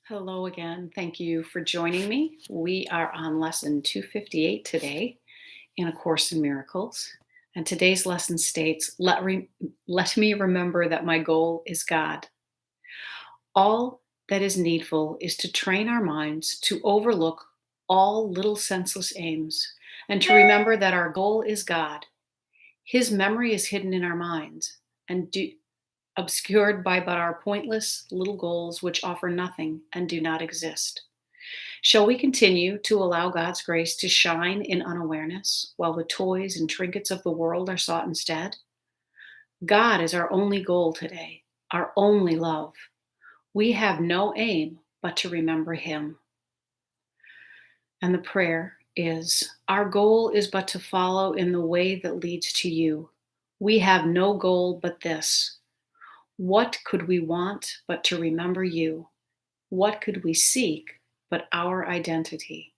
Hello again. Thank you for joining me. We are on lesson 258 today in A Course in Miracles. And today's lesson states, let me remember that my goal is God. All that is needful is to train our minds to overlook all little senseless aims and to remember that our goal is God. His memory is hidden in our minds and obscured by but our pointless little goals which offer nothing and do not exist. Shall we continue to allow God's grace to shine in unawareness while the toys and trinkets of the world are sought instead? God is our only goal today, our only love. We have no aim but to remember Him. And the prayer is, our goal is but to follow in the way that leads to you. We have no goal but this. What could we want but to remember you? What could we seek but our identity?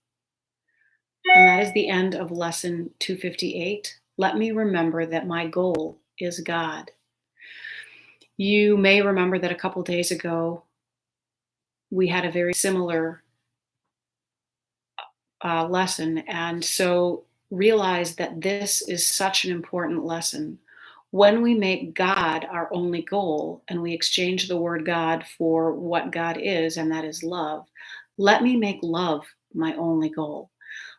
And that is the end of lesson 258. Let me remember that my goal is God. You may remember that a couple days ago, we had a very similar lesson. And so realize that this is such an important lesson. When we make God our only goal and we exchange the word God for what God is, and that is love, let me make love my only goal.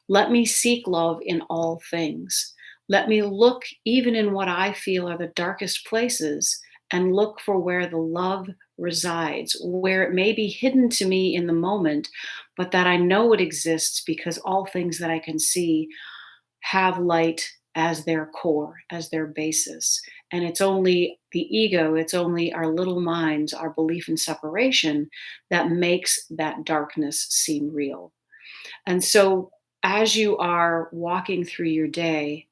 Let me seek love in all things. Let me look even in what I feel are the darkest places and look for where the love resides, where it may be hidden to me in the moment, but that I know it exists because all things that I can see have light as their core, as their basis. And it's only the ego, it's only our little minds, our belief in separation that makes that darkness seem real. And so as you are walking through your day,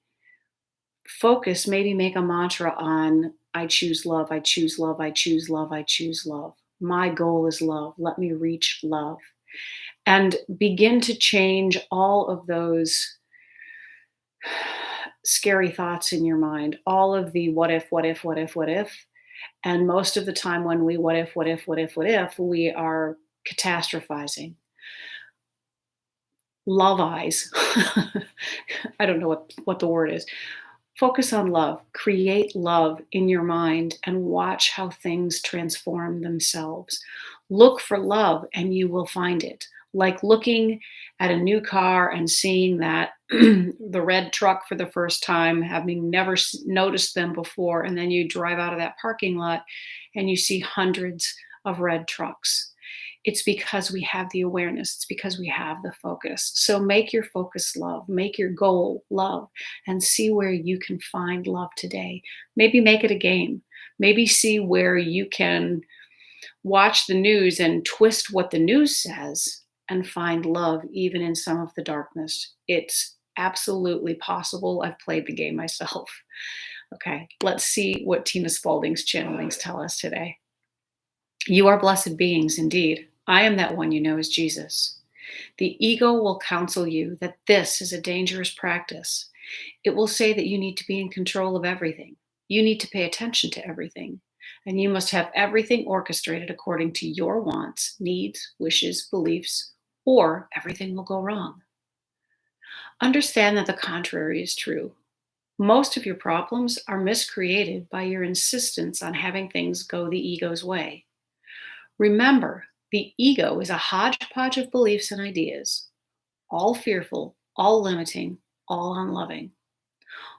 focus, maybe make a mantra on I choose love, I choose love, I choose love, I choose love. My goal is love. Let me reach love. And begin to change all of those scary thoughts in your mind, all of the what if, what if, what if, what if. And most of the time when we what if, what if, what if, what if, we are catastrophizing. Love eyes. I don't know what the word is. Focus on love. Create love in your mind and watch how things transform themselves. Look for love and you will find it. Like looking at a new car and seeing that the red truck for the first time, having never noticed them before, and then you drive out of that parking lot and you see hundreds of red trucks. It's because we have the awareness. It's because we have the focus. So make your focus love. Make your goal love and see where you can find love today. Maybe make it a game. Maybe see where you can watch the news and twist what the news says and find love even in some of the darkness. It's absolutely possible. I've played the game myself. Okay, let's see what Tina Spalding's channelings tell us today. You are blessed beings indeed. I am that one you know as Jesus. The ego will counsel you that this is a dangerous practice. It will say that you need to be in control of everything. You need to pay attention to everything. And you must have everything orchestrated according to your wants, needs, wishes, beliefs, or everything will go wrong. Understand that the contrary is true. Most of your problems are miscreated by your insistence on having things go the ego's way. Remember, the ego is a hodgepodge of beliefs and ideas, all fearful, all limiting, all unloving.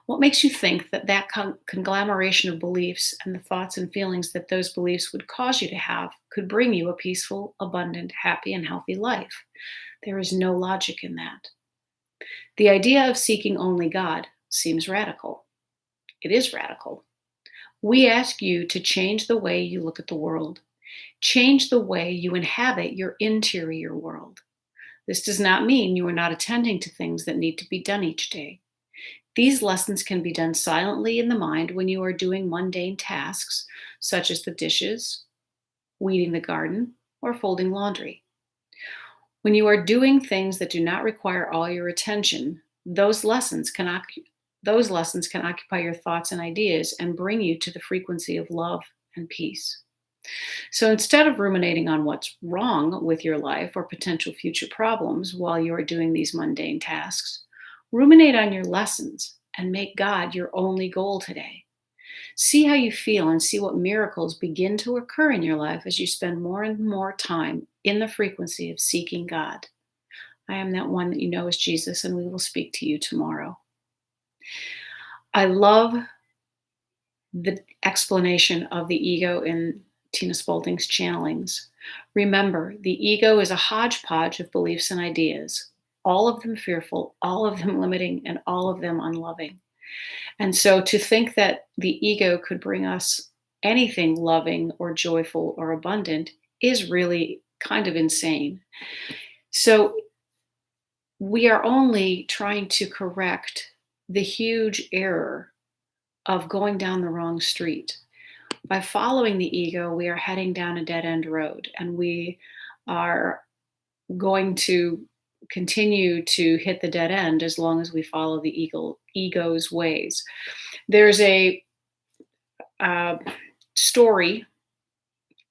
What makes you think that that conglomeration of beliefs and the thoughts and feelings that those beliefs would cause you to have could bring you a peaceful, abundant, happy, and healthy life? There is no logic in that. The idea of seeking only God seems radical. It is radical. We ask you to change the way you look at the world. Change the way you inhabit your interior world. This does not mean you are not attending to things that need to be done each day. These lessons can be done silently in the mind when you are doing mundane tasks, such as the dishes, weeding the garden, or folding laundry. When you are doing things that do not require all your attention, those lessons can occupy your thoughts and ideas and bring you to the frequency of love and peace. So instead of ruminating on what's wrong with your life or potential future problems while you are doing these mundane tasks, ruminate on your lessons and make God your only goal today. See how you feel and see what miracles begin to occur in your life as you spend more and more time in the frequency of seeking God. I am that one that you know as Jesus, and we will speak to you tomorrow. I love the explanation of the ego in Tina Spalding's channelings. Remember, the ego is a hodgepodge of beliefs and ideas, all of them fearful, all of them limiting, and all of them unloving. And so to think that the ego could bring us anything loving or joyful or abundant is really kind of insane. So we are only trying to correct the huge error of going down the wrong street. By following the ego, we are heading down a dead end road, and we are going to continue to hit the dead end as long as we follow the ego's ways. There's a uh, story,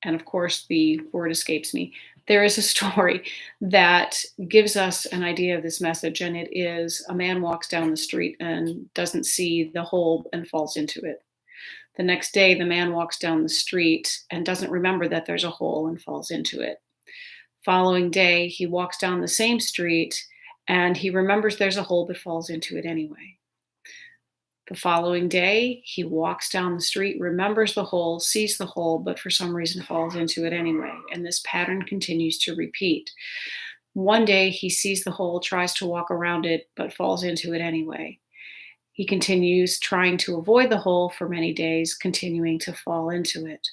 and of course the word escapes me. There is a story that gives us an idea of this message, and it is a man walks down the street and doesn't see the hole and falls into it. The next day, the man walks down the street and doesn't remember that there's a hole and falls into it. Following day, he walks down the same street and he remembers there's a hole but falls into it anyway. The following day, he walks down the street, remembers the hole, sees the hole, but for some reason falls into it anyway. And this pattern continues to repeat. One day, he sees the hole, tries to walk around it, but falls into it anyway. He continues trying to avoid the hole for many days, continuing to fall into it.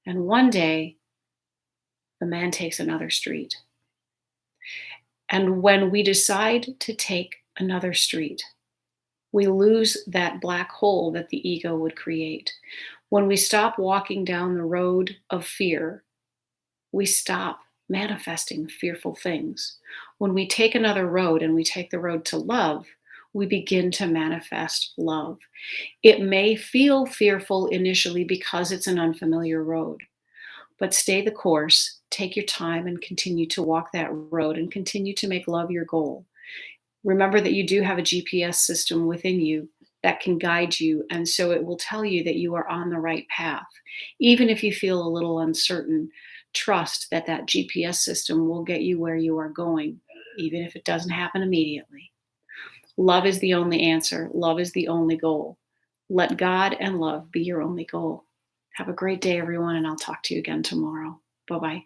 And one day, the man takes another street. And when we decide to take another street, we lose that black hole that the ego would create. When we stop walking down the road of fear, we stop manifesting fearful things. When we take another road and we take the road to love, we begin to manifest love. It may feel fearful initially because it's an unfamiliar road, but stay the course, take your time, and continue to walk that road and continue to make love your goal. Remember that you do have a GPS system within you that can guide you, and so it will tell you that you are on the right path. Even if you feel a little uncertain, trust that that GPS system will get you where you are going, even if it doesn't happen immediately. Love is the only answer. Love is the only goal. Let God and love be your only goal. Have a great day, everyone, and I'll talk to you again tomorrow. Bye-bye.